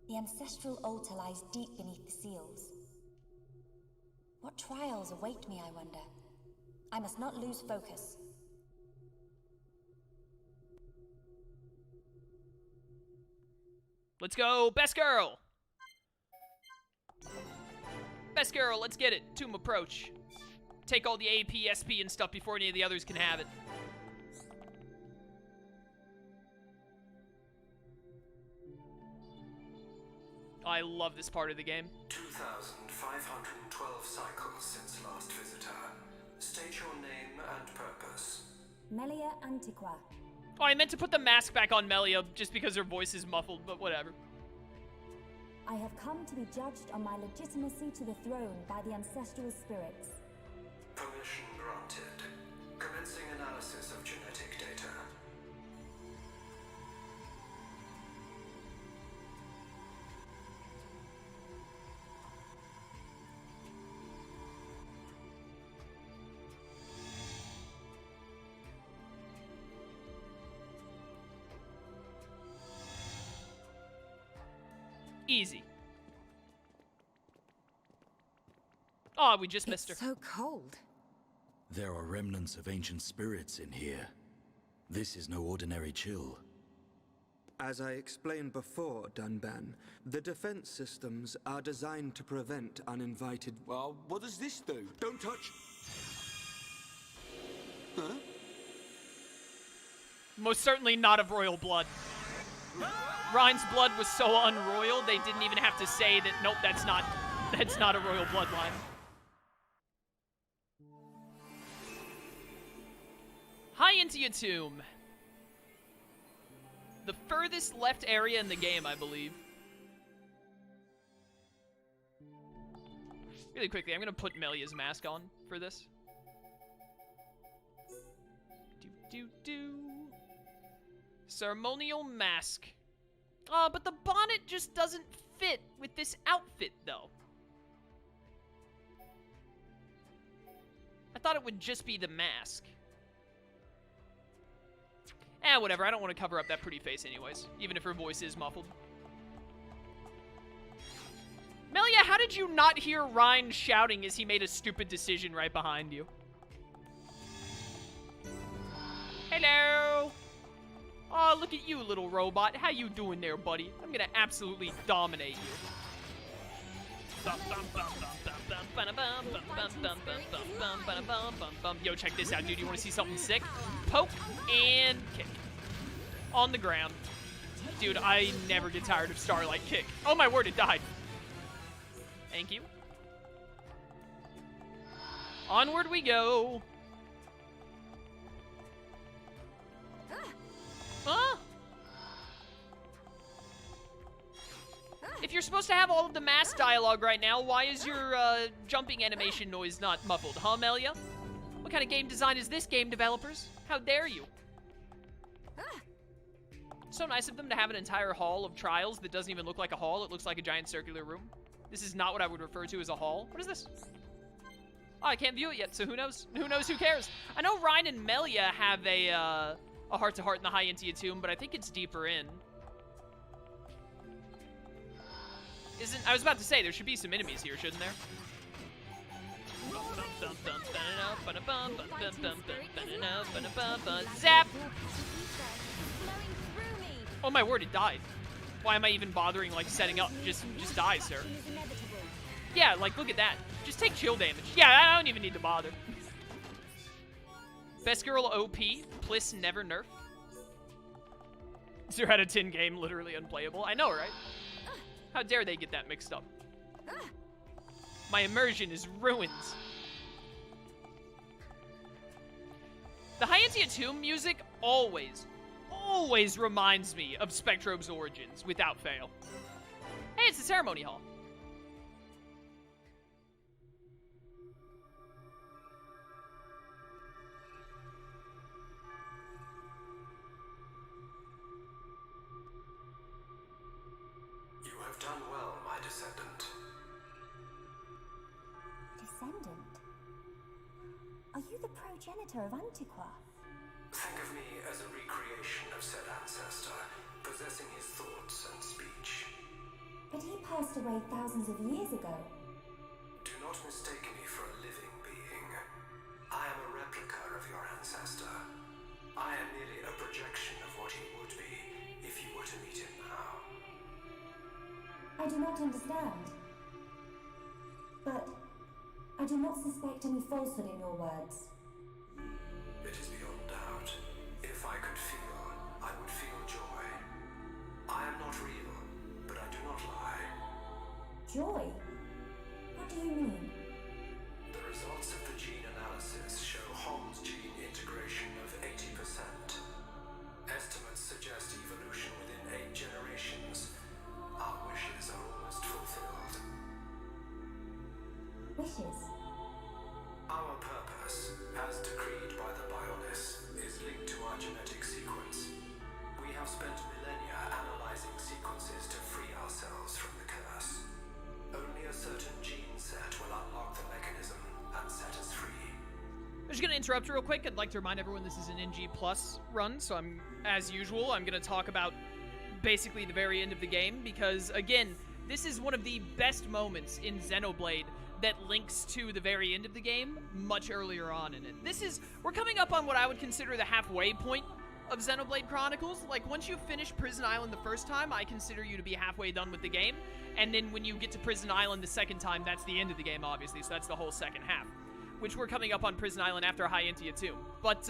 The ancestral altar lies deep beneath the seals. What trials await me, I wonder? I must not lose focus. Let's go, best girl! Best girl, let's get it. Tomb approach. Take all the AP, SP, and stuff before any of the others can have it. I love this part of the game. 2,512 cycles since last visitor. State your name and purpose. Melia Antiqua. Oh, I meant to put the mask back on Melia just because her voice is muffled, but whatever. I have come to be judged on my legitimacy to the throne by the ancestral spirits. Permission granted. Commencing analysis of genetic data. Easy. Oh, we just missed her. It's so cold. There are remnants of ancient spirits in here. This is no ordinary chill. As I explained before, Dunban, the defense systems are designed to prevent uninvited... Well, what does this do? Don't touch! Huh? Most certainly not of royal blood. Rhine's blood was so unroyal, they didn't even have to say that, nope, that's not a royal bloodline. Hi, Entia Tomb. The furthest left area in the game, I believe. Really quickly, I'm gonna put Melia's mask on for this. Ceremonial mask. But the bonnet just doesn't fit with this outfit, though. I thought it would just be the mask. Whatever. I don't want to cover up that pretty face anyways, even if her voice is muffled. Melia, how did you not hear Rhine shouting as he made a stupid decision right behind you? Hello! Oh, look at you, little robot. How you doing there, buddy? I'm gonna absolutely dominate you. Yo, check this out, dude. You want to see something sick? Poke and kick. On the ground. Dude, I never get tired of Starlight Kick. Oh my word, it died. Thank you. Onward we go. Huh? If you're supposed to have all of the mass dialogue right now, why is your jumping animation noise not muffled, huh, Melia? What kind of game design is this, game developers? How dare you? So nice of them to have an entire hall of trials that doesn't even look like a hall. It looks like a giant circular room. This is not what I would refer to as a hall. What is this? Oh, I can't view it yet, so who knows? Who knows? Who cares? I know Rhine and Melia have a heart-to-heart in the High Entia Tomb, but I think it's deeper in. I was about to say, there should be some enemies here, shouldn't there? Zap! Oh my word, it died. Why am I even bothering, like, setting up? Just die, sir. Yeah, like, look at that. Just take chill damage. Yeah, I don't even need to bother. Best girl OP, Pliss never nerf. 0 out of 10 game, literally unplayable. I know, right? How dare they get that mixed up? My immersion is ruined. The High Entia Tomb music always reminds me of Spectrobe's origins, without fail. Hey, it's the ceremony hall. You have done well, my descendant. Descendant? Are you the progenitor of Antiqua? Think of me as a recreation of said ancestor, possessing his thoughts and speech. passed away thousands of years ago. Do not mistake me for a living being. I am a replica of your ancestor. I am merely a projection of what he would be if you were to meet him now. I do not understand. But I do not suspect any falsehood in your words. It is beyond doubt. If I could feel, I would feel joy. I am not real, but I do not lie. Joy? What do you mean? The results of the gene analysis show Homs gene integration of 80%. Estimates suggest evolution within 8 generations. Our wishes are almost fulfilled. Wishes? Our purpose, as decreed by the Bionis, is linked to our genetic sequence. We have spent millennia analyzing sequences to free ourselves from the curse. Only a certain gene set will unlock the mechanism and set us free. I'm just going to interrupt real quick. I'd like to remind everyone this is an NG Plus run, so as usual, I'm going to talk about basically the very end of the game, because, again, this is one of the best moments in Xenoblade that links to the very end of the game much earlier on in it. We're coming up on what I would consider the halfway point of Xenoblade Chronicles. Like, once you finish Prison Island the first time, I consider you to be halfway done with the game, and then when you get to Prison Island the second time, that's the end of the game, obviously, so that's the whole second half, which we're coming up on Prison Island after Entia too. But,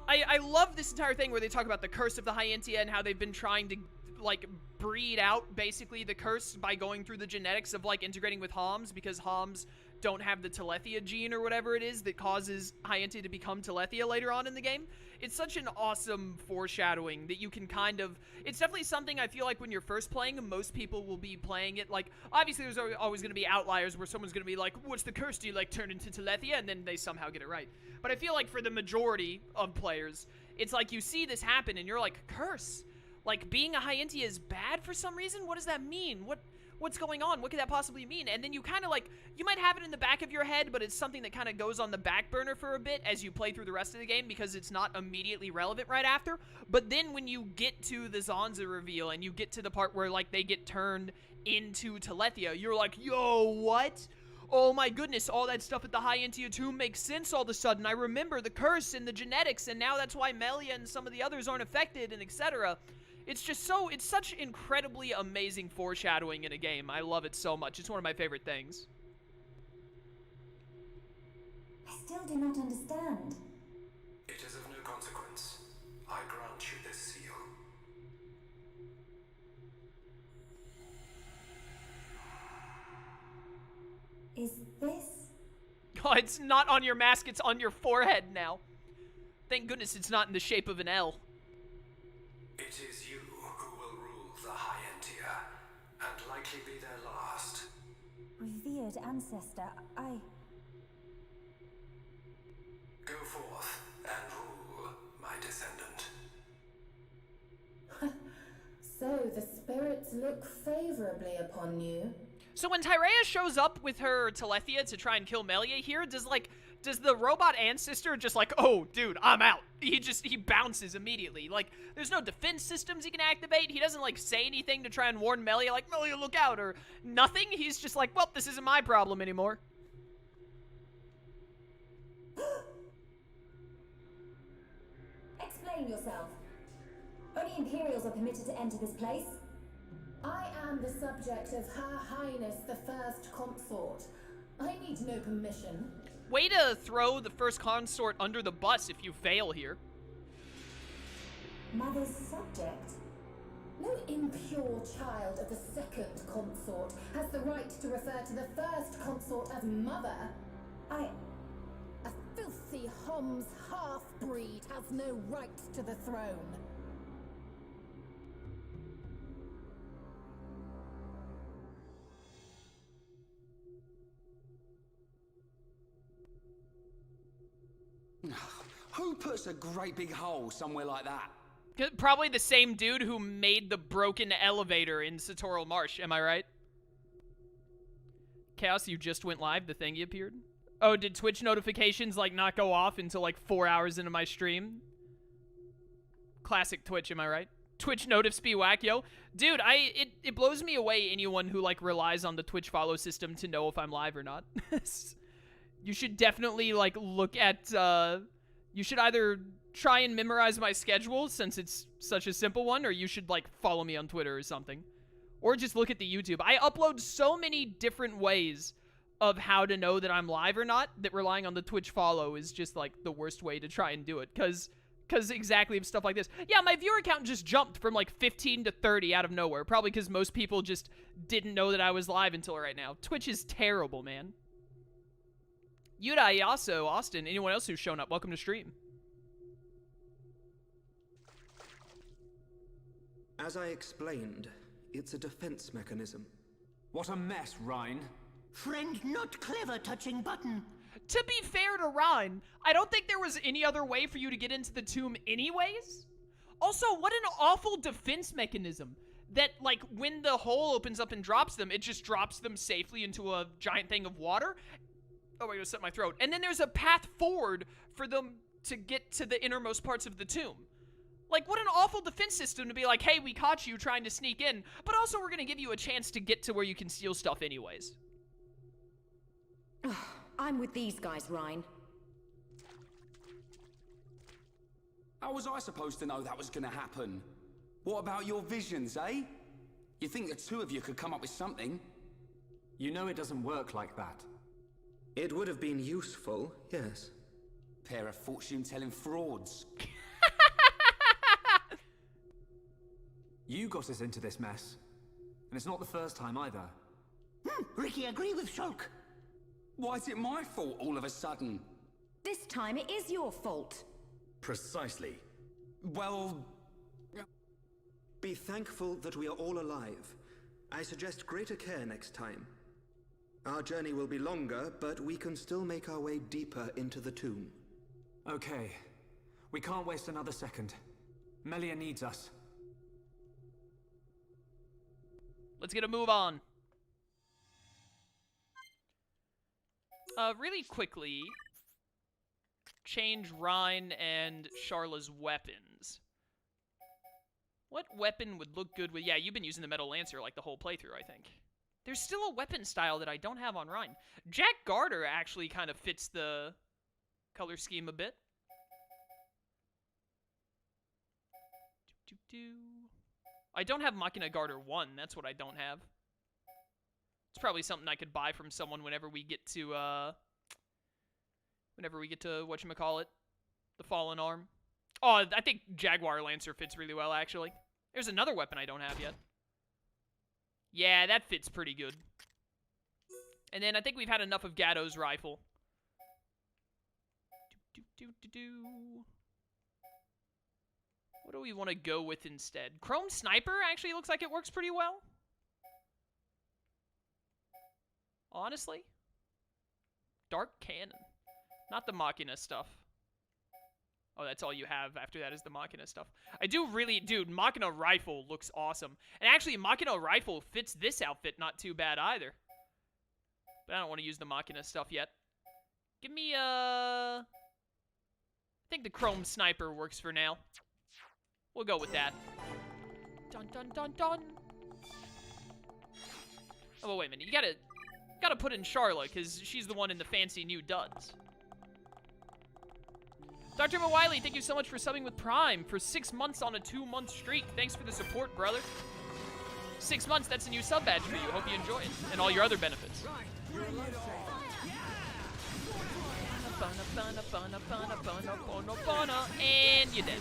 I love this entire thing where they talk about the curse of the Entia and how they've been trying to, like, breed out, basically, the curse by going through the genetics of, like, integrating with Homs, because Homs don't have the Telethia gene or whatever it is that causes Entia to become Telethia later on in the game. It's such an awesome foreshadowing that you can kind of... It's definitely something I feel like when you're first playing, most people will be playing it, like, obviously there's always going to be outliers where someone's going to be like, what's the curse? Do you, like, turn into Telethia? And then they somehow get it right. But I feel like for the majority of players, it's like you see this happen and you're like, curse? Like, being a Entia is bad for some reason? What does that mean? What's going on? What could that possibly mean? And then you kind of, like, you might have it in the back of your head, but it's something that kind of goes on the back burner for a bit as you play through the rest of the game because it's not immediately relevant right after. But then when you get to the Zanza reveal and you get to the part where, like, they get turned into Telethia, you're like, yo, what? Oh my goodness, all that stuff at the Entia tomb makes sense all of a sudden. I remember the curse and the genetics, and now that's why Melia and some of the others aren't affected, and etc. It's just it's such incredibly amazing foreshadowing in a game. I love it so much. It's one of my favorite things. I still do not understand. It is of no consequence. I grant you this seal. Is this... Oh, it's not on your mask, it's on your forehead now. Thank goodness it's not in the shape of an L. It is you who will rule the Entia, and likely be their last. Revered ancestor, Go forth and rule, my descendant. So the spirits look favorably upon you. So when Tyrea shows up with her Telethia to try and kill Melia here, does the robot ancestor just like, oh, dude, I'm out. He bounces immediately. Like, there's no defense systems he can activate. He doesn't, like, say anything to try and warn Melia, like, Melia, look out, or nothing. He's just like, well, this isn't my problem anymore. Explain yourself. Only Imperials are permitted to enter this place. I am the subject of Her Highness the First Consort. I need no permission. Way to throw the first consort under the bus if you fail here. Mother's subject? No impure child of the second consort has the right to refer to the first consort as mother. A filthy Homs half-breed has no right to the throne. Who puts a great big hole somewhere like that? Probably the same dude who made the broken elevator in Satoral Marsh, am I right? Chaos, you just went live, the thingy appeared. Oh, did Twitch notifications, like, not go off until, like, 4 hours into my stream? Classic Twitch, am I right? Twitch notifs be whack, yo. Dude, it blows me away anyone who, like, relies on the Twitch follow system to know if I'm live or not. You should definitely, like, look at, you should either try and memorize my schedule, since it's such a simple one, or you should, like, follow me on Twitter or something. Or just look at the YouTube. I upload so many different ways of how to know that I'm live or not, that relying on the Twitch follow is just, like, the worst way to try and do it, because exactly of stuff like this. Yeah, my viewer count just jumped from, like, 15 to 30 out of nowhere, probably because most people just didn't know that I was live until right now. Twitch is terrible, man. Yuda, Yaso, Austin, anyone else who's shown up, welcome to stream. As I explained, it's a defense mechanism. What a mess, Rhine. Friend not clever touching button. To be fair to Rhine, I don't think there was any other way for you to get into the tomb anyways. Also, what an awful defense mechanism. That, like, when the hole opens up and drops them, it just drops them safely into a giant thing of water. Oh, I'm gonna set my throat. And then there's a path forward for them to get to the innermost parts of the tomb. Like, what an awful defense system to be like, hey, we caught you trying to sneak in, but also we're gonna give you a chance to get to where you can steal stuff anyways. I'm with these guys, Rhine. How was I supposed to know that was gonna happen? What about your visions, eh? You think the two of you could come up with something? You know it doesn't work like that. It would have been useful, yes. Pair of fortune-telling frauds. You got us into this mess. And it's not the first time either. Ricky agree with Shulk. Why is it my fault all of a sudden? This time it is your fault. Precisely. Well... Be thankful that we are all alive. I suggest greater care next time. Our journey will be longer, but we can still make our way deeper into the tomb. Okay. We can't waste another second. Melia needs us. Let's get a move on. Really quickly, change Rhine and Sharla's weapons. What weapon would look good with... Yeah, you've been using the Metal Lancer like the whole playthrough, I think. There's still a weapon style that I don't have on Rhine. Jack Garter actually kind of fits the color scheme a bit. I don't have Machina Garter 1. That's what I don't have. It's probably something I could buy from someone whenever we get to, whatchamacallit, the Fallen Arm. Oh, I think Jaguar Lancer fits really well, actually. There's another weapon I don't have yet. Yeah, that fits pretty good. And then I think we've had enough of Gatto's rifle. What do we want to go with instead? Chrome Sniper actually looks like it works pretty well. Honestly. Dark Cannon. Not the Machina stuff. Oh, that's all you have after that is the Machina stuff. I do really... Dude, Machina Rifle looks awesome. And actually, Machina Rifle fits this outfit not too bad either. But I don't want to use the Machina stuff yet. Give me, I think the Chrome Sniper works for now. We'll go with that. Dun, dun, dun, dun. Oh, well, wait a minute. You gotta put in Sharla, because she's the one in the fancy new duds. Dr. Wiley, thank you so much for subbing with Prime for 6 months on a 2-month streak. Thanks for the support, brother. 6 months, that's a new sub badge for you. Hope you enjoy it. And all your other benefits. And you're dead.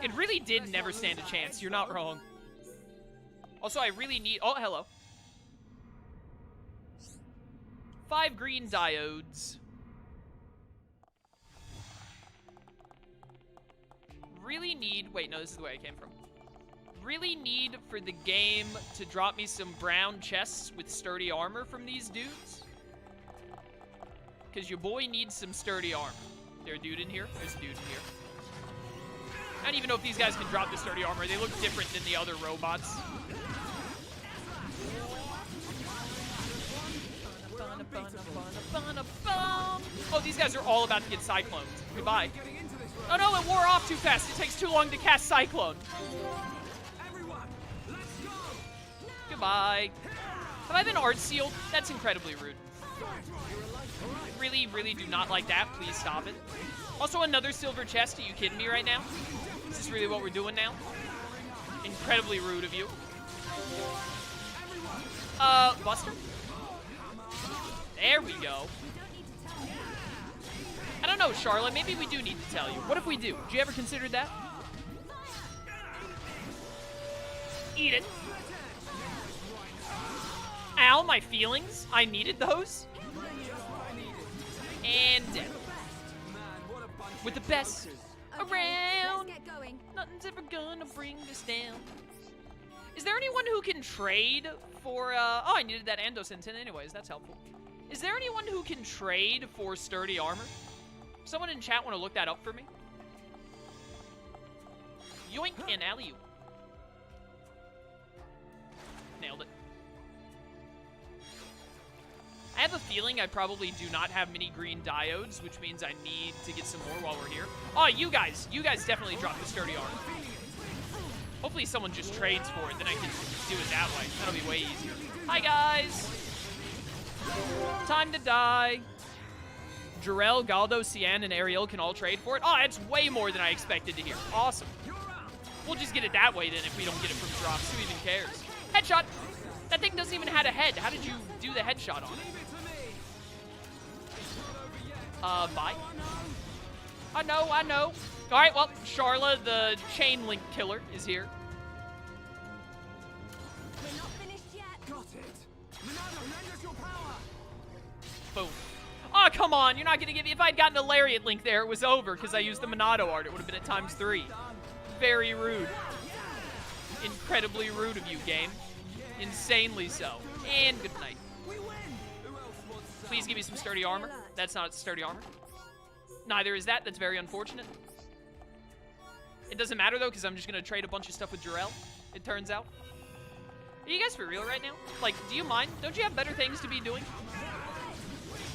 It really did never stand a chance. You're not wrong. Also, I really need... Oh, hello. 5 green diodes. Really need... Wait, no, this is the way I came from. Really need for the game to drop me some brown chests with sturdy armor from these dudes. Because your boy needs some sturdy armor. There a dude in here? There's a dude in here. I don't even know if these guys can drop the sturdy armor. They look different than the other robots. Oh, these guys are all about to get cycloned. Goodbye. Oh no, it wore off too fast. It takes too long to cast Cyclone. Goodbye. Have I been art sealed? That's incredibly rude. Really, really do not like that. Please stop it. Also, another silver chest. Are you kidding me right now? Is this really what we're doing now? Incredibly rude of you. Buster? There we go. I don't know, Charlotte. Maybe we do need to tell you. What if we do? Did you ever consider that? Eat it. Ow, my feelings. I needed those. And dead. With the best around. Nothing's ever gonna bring this down. Is there anyone who can trade for, oh, I needed that Andosentin anyways. That's helpful. Is there anyone who can trade for sturdy armor? Someone in chat want to look that up for me? Yoink and alley-oop. Nailed it. I have a feeling I probably do not have many green diodes, which means I need to get some more while we're here. Oh, you guys definitely dropped the sturdy armor. Hopefully someone just trades for it, then I can do it that way. That'll be way easier. Hi, guys. Time to die. Jarell, Galdo, Cian, and Ariel can all trade for it. Oh, that's way more than I expected to hear. Awesome. We'll just get it that way then if we don't get it from drops. Who even cares? Headshot. That thing doesn't even have a head. How did you do the headshot on it? Bye. I know. All right, well, Charla, the chain link killer, is here. We're not finished yet. Got it. Monado, lend us your power. Boom. Oh, come on. You're not going to give me... If I'd gotten a Lariat link there, it was over because I used the Monado art. It would have been at ×3. Very rude. Incredibly rude of you, game. Insanely so. And good night. Please give me some sturdy armor. That's not sturdy armor. Neither is that. That's very unfortunate. It doesn't matter, though, because I'm just going to trade a bunch of stuff with Jarell, it turns out. Are you guys for real right now? Like, do you mind? Don't you have better things to be doing?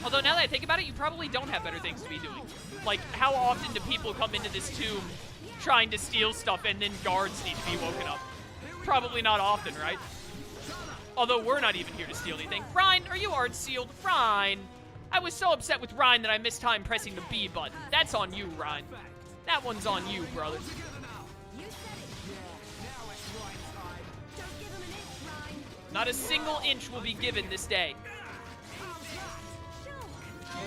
Although, now that I think about it, you probably don't have better things to be doing. Like, how often do people come into this tomb trying to steal stuff and then guards need to be woken up? Probably not often, right? Although we're not even here to steal anything. Ryan, are you art sealed? Ryan. I was so upset with Ryan that I missed time pressing the B button. That's on you, Ryan. That one's on you, brother. Not a single inch will be given this day.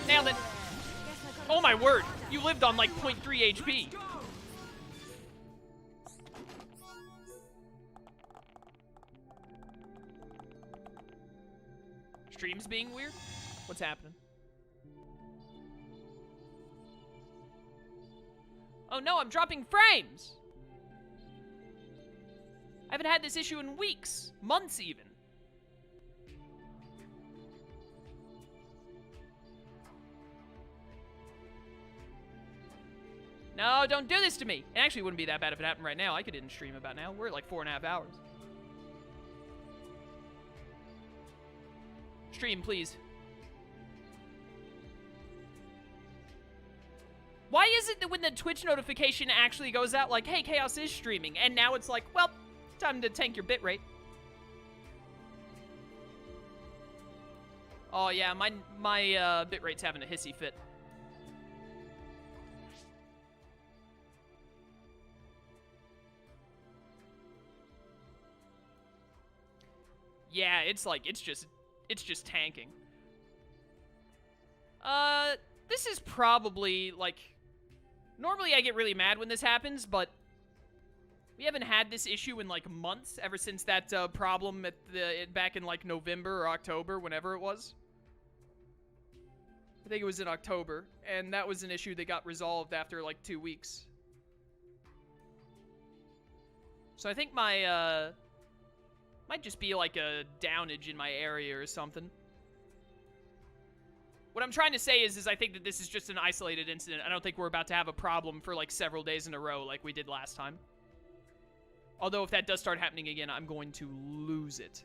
Nailed it. Oh my word. You lived on like 0.3 HP. Stream's being weird? What's happening? Oh no, I'm dropping frames! I haven't had this issue in weeks, months even. No, don't do this to me. It actually wouldn't be that bad if it happened right now. I could end stream about now. We're at like 4.5 hours. Stream, please. Why is it that when the Twitch notification actually goes out, like, hey, Chaos is streaming, and now it's like, well, time to tank your bitrate. Oh, yeah, my bitrate's having a hissy fit. Yeah, it's like, it's just tanking. This is probably, like... Normally I get really mad when this happens, but... We haven't had this issue in, like, months, ever since that, problem back in, like, November or October, whenever it was. I think it was in October, and that was an issue that got resolved after, like, 2 weeks. So I think my, might just be, like, a downage in my area or something. What I'm trying to say is I think that this is just an isolated incident. I don't think we're about to have a problem for, like, several days in a row like we did last time. Although, if that does start happening again, I'm going to lose it.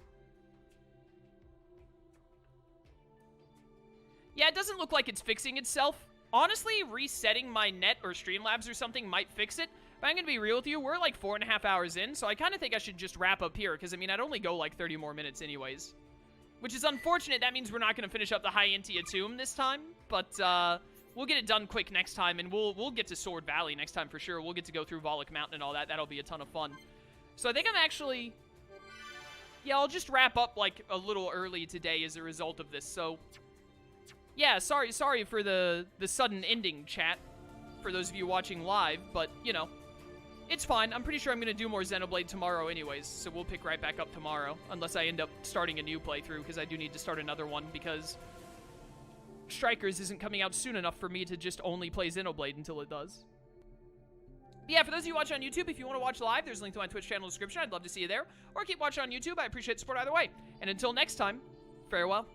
Yeah, it doesn't look like it's fixing itself. Honestly, resetting my net or Streamlabs or something might fix it. But I'm going to be real with you, we're like 4.5 hours in, so I kind of think I should just wrap up here, because, I mean, I'd only go like 30 more minutes anyways. Which is unfortunate. That means we're not going to finish up the High Entia Tomb this time, but we'll get it done quick next time, and we'll get to Sword Valley next time for sure. We'll get to go through Volok Mountain and all that. That'll be a ton of fun. So I think I'm actually... Yeah, I'll just wrap up like a little early today as a result of this, so... Yeah, sorry for the sudden ending, chat, for those of you watching live, but, you know, it's fine. I'm pretty sure I'm going to do more Xenoblade tomorrow anyways, so we'll pick right back up tomorrow, unless I end up starting a new playthrough, because I do need to start another one, because Strikers isn't coming out soon enough for me to just only play Xenoblade until it does. But yeah, for those of you watching on YouTube, if you want to watch live, there's a link to my Twitch channel description. I'd love to see you there, or keep watching on YouTube. I appreciate the support either way. And until next time, farewell.